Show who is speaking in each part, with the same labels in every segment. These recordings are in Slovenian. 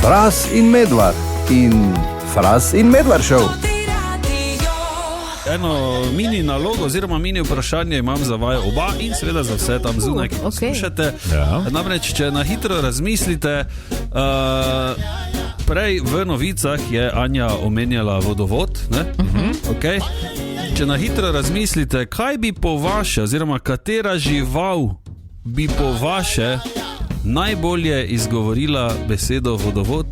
Speaker 1: Fras in Medvard in Fras in Medvard show.
Speaker 2: Eno mini nalogo oziroma mini vprašanje imam za vaju oba in seveda za vse tam zunaj, ki poslušate. Namreč, če na hitro razmislite, prej v novicah je Anja omenjala vodovod, ne? Okay. Če na hitro razmislite, kaj bi po vaše oziroma katera žival bi po vaše najbolje izgovorila besedo vodovod?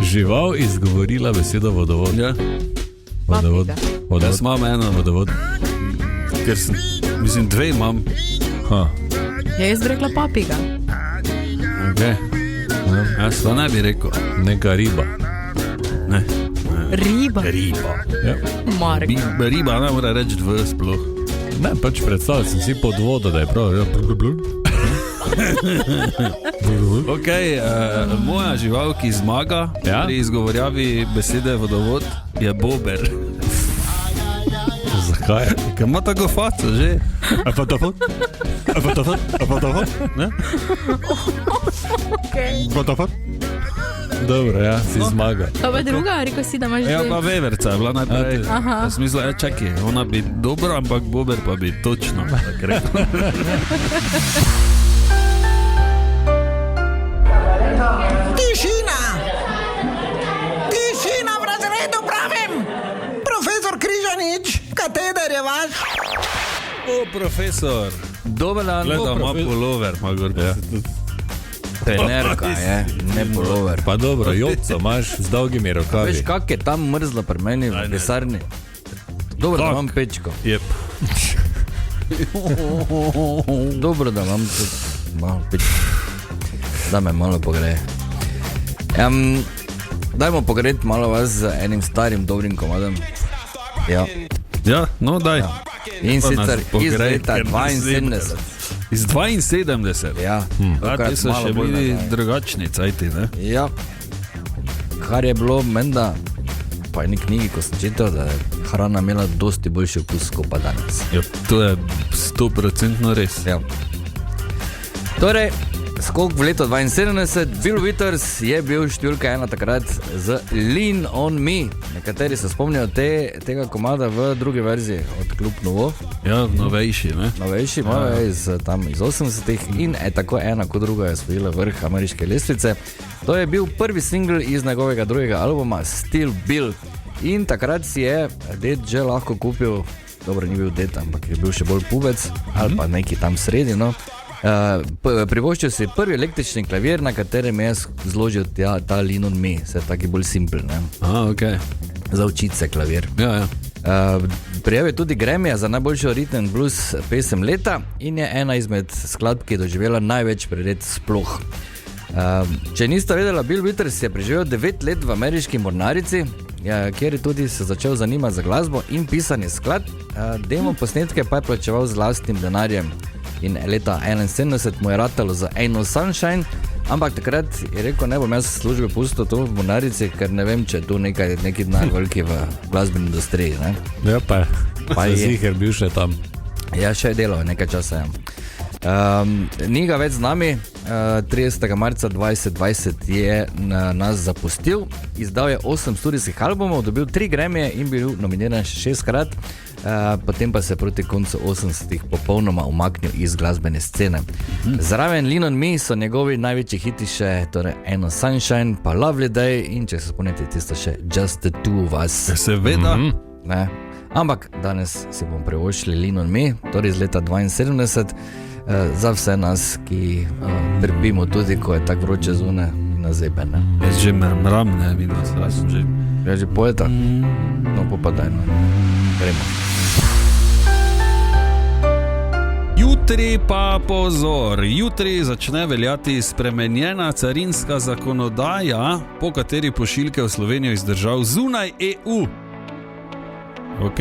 Speaker 3: Žival izgovorila besedo vodovod.
Speaker 2: Ja.
Speaker 3: Vodovod.
Speaker 2: Jaz imam eno
Speaker 3: vodovod.
Speaker 2: Ker sem, mislim, dve imam.
Speaker 4: Ja, jaz bi rekla papiga.
Speaker 2: Okay. Jaz pa ne bi rekel.
Speaker 3: Neka riba.
Speaker 2: Ne.
Speaker 4: Riba?
Speaker 2: Riba. Ja.
Speaker 4: Marek.
Speaker 2: Riba ne mora reči dv sploh.
Speaker 3: Ne, pač predstavljal sem si pod vodo, da je prav.
Speaker 2: Ok, moja žival, ki zmaga pri izgovorjavi besede vodovod, je bober.
Speaker 3: Zakaj?
Speaker 2: Ker ima tako faco že.
Speaker 3: Vodovod? Vodovod? Ne? Vodovod? Dobro, ja, si zmaga.
Speaker 4: To pa druga, rekel si, da imaš dve.
Speaker 2: Ja, pa veverca je bila najprej. V smislu, čakaj, ona bi dobro, ampak bober pa bi točno tak rekel.
Speaker 5: Tišina! Tišina v razredu, pravim! Profesor Križanič, kateder je vaš?
Speaker 2: O, profesor!
Speaker 6: Dober dan.
Speaker 2: Gleda, ima polover, ima gor.
Speaker 6: Trenerka je, ne polover.
Speaker 3: Pa dobro, jopco imaš z dolgimi rokavi.
Speaker 6: Veš, kak je tam mrzlo pri meni v pisarni? Dobro, da imam pečko.
Speaker 2: Jep.
Speaker 6: Dobro, da imam malo pečko. Da me malo pogreje. Dajmo pogreti malo vas z enim starim dobrim komadom. Ja.
Speaker 2: Ja, no daj.
Speaker 6: Ja. In sicer iz leta 72.
Speaker 2: Iz 72?
Speaker 6: Ja.
Speaker 2: Ti so še bili drugačni cajti, ne?
Speaker 6: Ja. Kar je bilo menda, pa je eni knjigi, ko sem čital, da je hrana imela dosti boljši okus kot pa danes.
Speaker 2: Ja, to je 100% res.
Speaker 6: Ja. Torej, skok v leto 72, Bill Withers je bil številka 1 takrat z Lean on Me. Nekateri se spomnijo tega komada v drugi verziji od Klub Novo.
Speaker 2: Ja, novejši, ne?
Speaker 6: Novejši, malo je iz 80-ih in tako ena kot druga je osvojila vrh ameriške lestvice. To je bil prvi singl iz njegovega drugega albuma Still Bill. In takrat si je ded že lahko kupil, dobro, ni bil ded, ampak je bil še bolj pubec ali pa neki tam sredi, no. Privoščil si prvi električni klavir, na katerem je zložil ta Lean on Me, se je taki bolj simpel, ne?
Speaker 2: Okay.
Speaker 6: Za učiti se klavir.
Speaker 2: Ja.
Speaker 6: Prijel je tudi Grammyja za najboljšo rhythm and blues pesem leta in je ena izmed skladb, ki je doživela največ priredb sploh. Če niste vedela, Bill Withers je preživel 9 let v ameriški mornarici, kjer je tudi se začel zanimati za glasbo in pisanje skladb. Demo posnetke pa je plačeval z lastnim denarjem. In leta 71 mu je ratalo za Ain't No Sunshine, ampak takrat je rekel, ne bom jaz službe pustil to v mornarici, ker ne vem, če je tu neki denar veliki v glasbeni industriji, ne?
Speaker 3: Ja, pa je ziher bil še tam.
Speaker 6: Ja, še je delal nekaj časa, ja. Ni ga več z nami, 30. marca 2020 je nas zapustil, izdal je 8 studijskih albumov, dobil 3 Grammyje in bil nominiran še 6-krat, potem pa se proti koncu 80-ih popolnoma umaknil iz glasbene scene. Zraven Lean on Me so njegovi največji hiti še, torej Ain't No Sunshine, pa Lovely Day in če se spomnite, tisto še Just the Two of Us.
Speaker 2: Seveda.
Speaker 6: Ne. Ampak danes si bomo privoščili Lean on Me, torej iz leta 72, za vse nas, ki trpimo tudi, ko je tako vroče zunaj in nazebe, ne.
Speaker 2: Jaz že mram, ne, vidim, jaz sem že...
Speaker 6: Ja, že pojeta? No, popadaj, no. Gremo.
Speaker 2: Jutri pa pozor, jutri začne veljati spremenjena carinska zakonodaja, po kateri pošiljke v Slovenijo iz držav zunaj EU. Ok?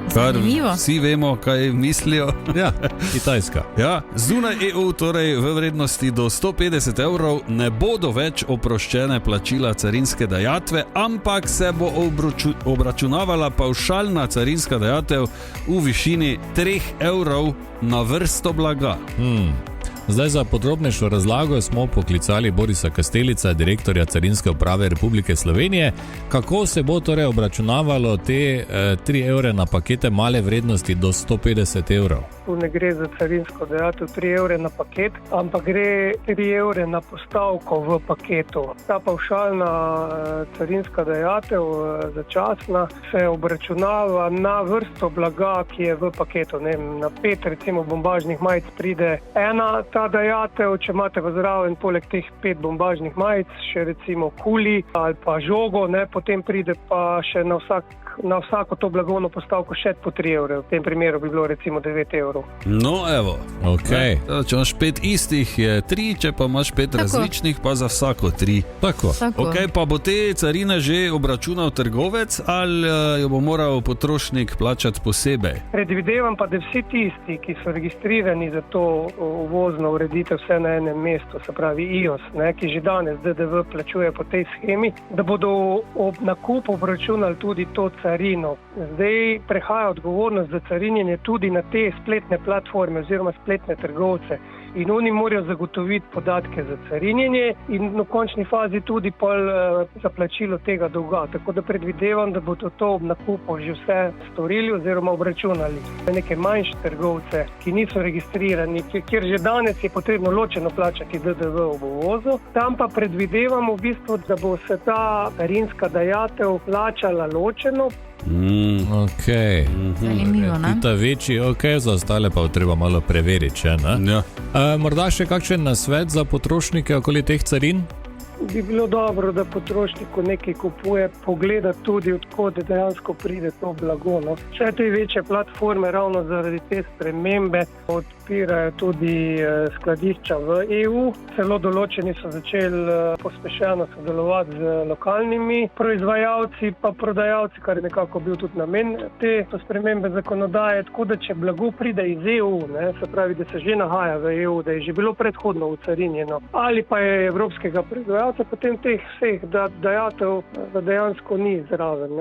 Speaker 4: Zanimivo.
Speaker 2: Vsi vemo, kaj mislijo.
Speaker 3: Ja, Kitajska.
Speaker 2: Ja, zunaj EU, torej v vrednosti do 150 € ne bodo več oproščene plačila carinske dajatve, ampak se bo obračunavala pavšalna carinska dajatev v višini 3 € na vrsto blaga.
Speaker 3: Zdaj za podrobnejšo razlago smo poklicali Borisa Kastelica, direktorja Carinske uprave Republike Slovenije. Kako se bo torej obračunavalo te 3 evre na pakete male vrednosti do 150 evrov?
Speaker 7: Tu ne gre za carinsko dajatev 3 evre na paket, ampak gre 3 evre na postavko v paketu. Ta pavšalna carinska dajatev začasna se obračunava na vrsto blaga, ki je v paketu. Na 5 recimo bombažnih majic pride ena ta dajatev, če imate v zraven poleg teh 5 bombažnih majic še recimo kuli ali pa žogo, potem pride pa še na vsako to blagovno postavko še po 3 evre. V tem primeru bi bilo recimo 9 evrov.
Speaker 2: No, evo.
Speaker 3: Okay.
Speaker 2: Če imaš 5 istih, je 3, če pa imaš 5 različnih, pa za vsako 3.
Speaker 3: Tako.
Speaker 2: Ok, pa bo te carine že obračunal trgovec ali jo bo moral potrošnik plačati posebej?
Speaker 7: Predvidevam pa, da vsi tisti, ki so registrirani za to uvozno ureditev vse na enem mestu, se pravi IOS, ki že danes DDV plačuje po tej schemi, da bodo ob nakupu obračunali tudi to carino. Zdaj prehaja odgovornost za carinjenje tudi na te spletne platforme oziroma spletne trgovce. In oni morajo zagotoviti podatke za carinjenje in v končni fazi tudi za plačilo tega dolga. Tako da predvidevam, da bodo to ob nakupu že vse storili oziroma obračunali. Neke manjše trgovce, ki niso registrirani, kjer že danes je potrebno ločeno plačati DDV ob uvozu, tam pa predvidevamo v bistvu, da bo se ta carinska dajatev plačala ločeno.
Speaker 3: Okay.
Speaker 4: Zanimivo, ne?
Speaker 3: Ta večji, za ostale pa treba malo preveriti, ne?
Speaker 2: Ja.
Speaker 3: Morda še kakšen nasvet za potrošnike okoli teh carin?
Speaker 7: Bi bilo dobro, da potrošniku nekaj kupuje, pogleda tudi, odkot dejansko pride to blago. Vse te večje platforme ravno zaradi te spremembe odpirajo tudi skladišča v EU. Celo določeni so začeli pospešeno sodelovati z lokalnimi proizvajalci pa prodajalci, kar je nekako bil tudi namen te spremembe zakonodaje. Tako da če blago pride iz EU, se pravi, da se že nahaja v EU, da je že bilo predhodno ucarinjeno ali pa je evropskega proizvajalca, potem teh vseh dajatev dejansko ni zraven.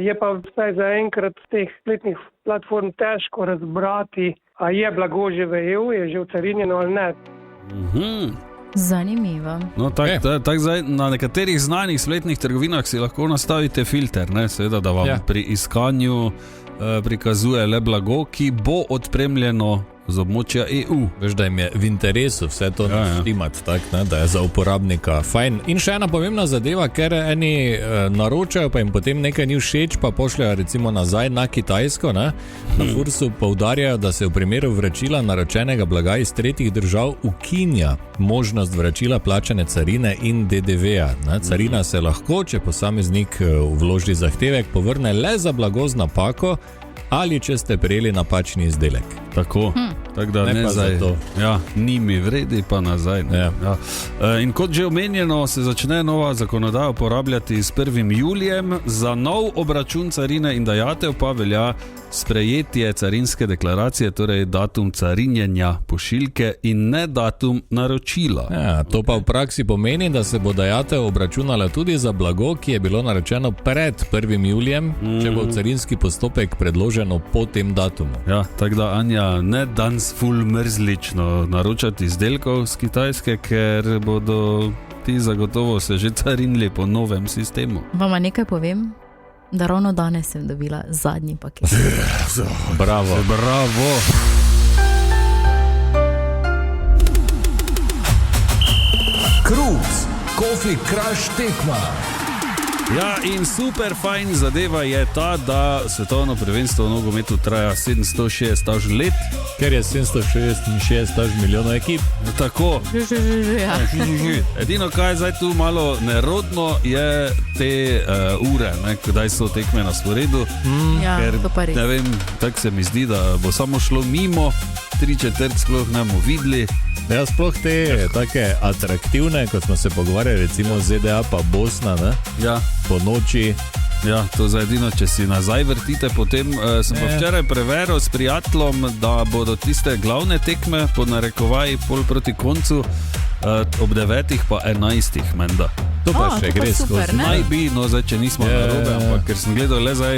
Speaker 7: Je pa vsaj zaenkrat teh spletnih platform težko razbrati, a je blago že v EU, je že ucarinjeno ali ne.
Speaker 4: Zanimivo.
Speaker 2: No, tak zdaj na nekaterih znanih spletnih trgovinah si lahko nastavite filter, seveda, da vam pri iskanju prikazuje le blago, ki bo odpremljeno z območja EU.
Speaker 3: Veš, da jim je v interesu vse to naštimati, da je za uporabnika fajn. In še ena pomembna zadeva, ker eni naročajo, pa jim potem nekaj ni všeč, pa pošljajo recimo nazaj na Kitajsko. Na Fursu poudarjajo, da se v primeru vračila naročenega blaga iz tretjih držav ukinja možnost vračila plačane carine in DDV-ja. Carina se lahko, če posameznik vloži zahtevek, povrne le za blago z napako ali če ste prejeli napačni izdelek.
Speaker 2: Tako da ne zdaj. Ni mi vredi, pa nazaj. In kot že omenjeno, se začne nova zakonodaja uporabljati s 1. julijem. Za nov obračun carine in dajatev pa velja sprejetje carinske deklaracije, torej datum carinjenja pošiljke in ne datum naročila.
Speaker 3: To pa v praksi pomeni, da se bo dajatev obračunala tudi za blago, ki je bilo naročeno pred 1. julijem, če bo carinski postopek predloženo po tem datumu.
Speaker 2: Tako da, Anja, ne danes ful mrzlično naročati izdelkov z Kitajske, ker bodo ti zagotovo se že carinili po novem sistemu.
Speaker 4: Vama nekaj povem? Da ravno danes sem dobila zadnji paket.
Speaker 3: Bravo.
Speaker 1: Kruz, Coffee Crush tekma.
Speaker 2: In super fajn zadeva je ta, da svetovno prvenstvo v nogometu traja 760 let.
Speaker 3: Ker je 766 milijonov ekip.
Speaker 2: Tako. Edino, kaj je zdaj tu malo nerodno, je te ure, kdaj so tekme na sporedu. Ker,
Speaker 4: to pa res.
Speaker 2: Ne vem, tako se mi zdi, da bo samo šlo mimo, 3/4 sploh ne bomo videli.
Speaker 3: Sploh te take atraktivne, kot smo se pogovarjali, recimo ZDA pa Bosna, po noči.
Speaker 2: To za edino, če si nazaj vrtite, potem sem pa včeraj preveril s prijateljem, da bodo tiste glavne tekme, po narekovaji pol proti koncu, ob 9 pa 11 menda.
Speaker 3: To pa še
Speaker 4: to pa
Speaker 3: gre
Speaker 4: super,
Speaker 3: skozi.
Speaker 4: ne?
Speaker 2: Naj bi, no zdaj, če nismo
Speaker 3: Ja,
Speaker 2: narobe,
Speaker 3: ja, ja.
Speaker 2: ampak ker sem gledal le zdaj,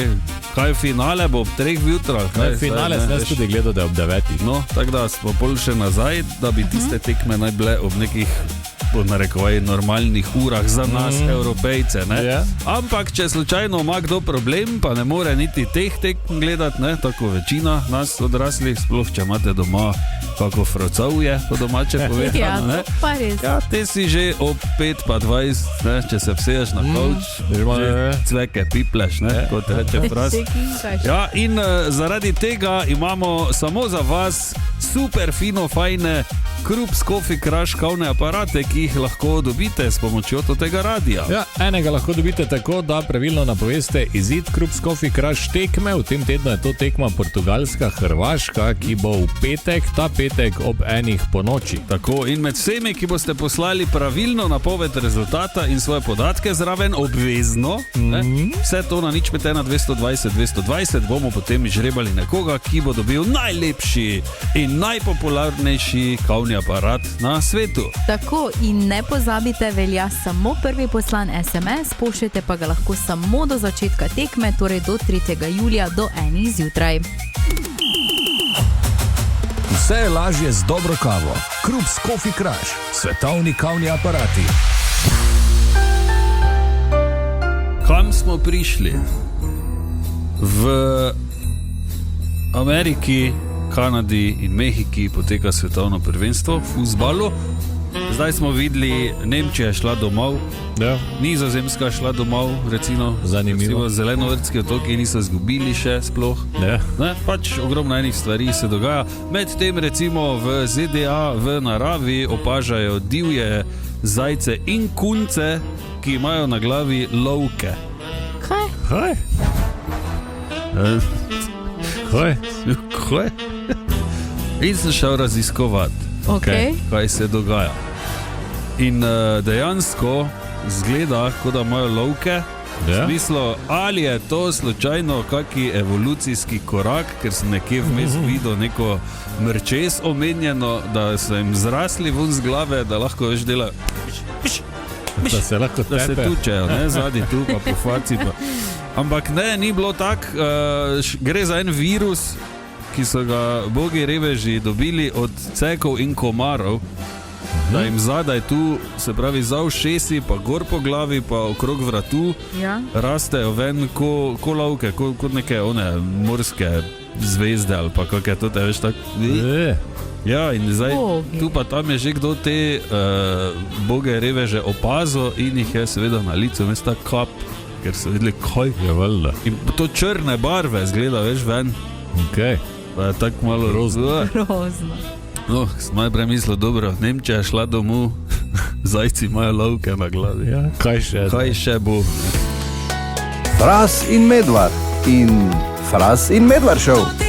Speaker 2: kaj finale bo ob 3 jutra.
Speaker 3: Finale sem jaz tudi gledal, da je ob 9.
Speaker 2: No, tako da smo pol še nazaj, da bi tiste tekme naj bile ob nekih po narekovaj normalnih urah za nas, Evropejce. Ne?
Speaker 3: Ja.
Speaker 2: Ampak, če slučajno ima kdo problem, pa ne more niti teh tekm gledati, ne? Tako večina nas odraslih, sploh če imate doma kako frocovje, po domače
Speaker 4: Ja,
Speaker 2: povedano. Ne?
Speaker 4: to pa res.
Speaker 2: Ja, te si že ob 5:20, ne, če se vseješ na kavč, že cveke pipleš, ne, kot reče fraz.
Speaker 4: Se kinkaš.
Speaker 2: Ja, in zaradi tega imamo samo za vas super fino, fajne Krups Coffee Crush kavne aparate, ki jih lahko dobite s pomočjo tega radia.
Speaker 3: Ja, enega lahko dobite tako, da pravilno napoveste izid Krups Coffee Crush tekme. V tem tednu je to tekma Portugalska-Hrvaška, ki bo v petek, ta petek ob 1 po noči.
Speaker 2: Tako, in med vsemi, ki boste poslali pravilno napoved rezultata in svoje podatke zraven, obvezno, vse to na nič 5 220 220, bomo potem izžrebali nekoga, ki bo dobil najlepši in najpopularnejši kavni aparat na svetu.
Speaker 4: Tako, in ne pozabite, velja samo prvi poslan SMS, pošljete pa ga lahko samo do začetka tekme, torej do 3. julija do 1 zjutraj.
Speaker 8: Vse je lažje z dobro kavo. Krups Coffee Crush, svetovni kavni aparati.
Speaker 2: Kam smo prišli? V Ameriki, Kanadi in Mehiki poteka svetovno prvenstvo v fuzbalu. Zdaj smo videli, Nemčija je šla domov,
Speaker 3: Ja.
Speaker 2: Nizozemska je šla domov, recimo.
Speaker 3: Zanimivo.
Speaker 2: Zelenovrtski otoki niso izgubili še sploh.
Speaker 3: Ja.
Speaker 2: Ne, pač ogromno enih stvari se dogaja. Medtem recimo v ZDA v naravi opažajo divje zajce in kunce, ki imajo na glavi lovke.
Speaker 4: Kaj?
Speaker 3: Kaj? Kaj?
Speaker 2: Kaj? In sem šel raziskovati,
Speaker 4: Okay.
Speaker 2: kaj se dogaja. In dejansko zgleda, kot da imajo lovke. V
Speaker 3: Ja.
Speaker 2: smislu, ali je to slučajno kaki evolucijski korak, ker sem nekje vmes videl neko mrčes omenjeno, da so jim zrasli ven z glave, da lahko več delajo,
Speaker 3: Da se lahko
Speaker 2: da se
Speaker 3: tepe.
Speaker 2: tučejo, ne, zadnji tu pa po faci. Pa. Ampak ne, ni bilo tako, gre za en virus, ki so ga bogi reveži dobili od cekov in komarov, da jim zadaj tu, se pravi za ušesi, pa gor po glavi, pa okrog vratu,
Speaker 4: Ja.
Speaker 2: rastejo ven ko lovke, kot neke one morske zvezde ali pa kakšne to te veš tako. Ja, in zdaj
Speaker 4: Bogi.
Speaker 2: tu pa tam je že kdo te boge reveže opazil in jih je seveda na licu mesta kap, ker so videli kaj.
Speaker 3: Ja, valjda.
Speaker 2: In to črne barve zgleda, veš, ven.
Speaker 3: Okay.
Speaker 2: Pa je tako malo
Speaker 3: Grozno.
Speaker 4: Grozno.
Speaker 2: No, sem najprej mislil, dobro, Nemčija je šla domov, zajci imajo lovke na glavi.
Speaker 3: Ja.
Speaker 2: Kaj še bo?
Speaker 1: Fras in Medvard in Fras in Medvard šel.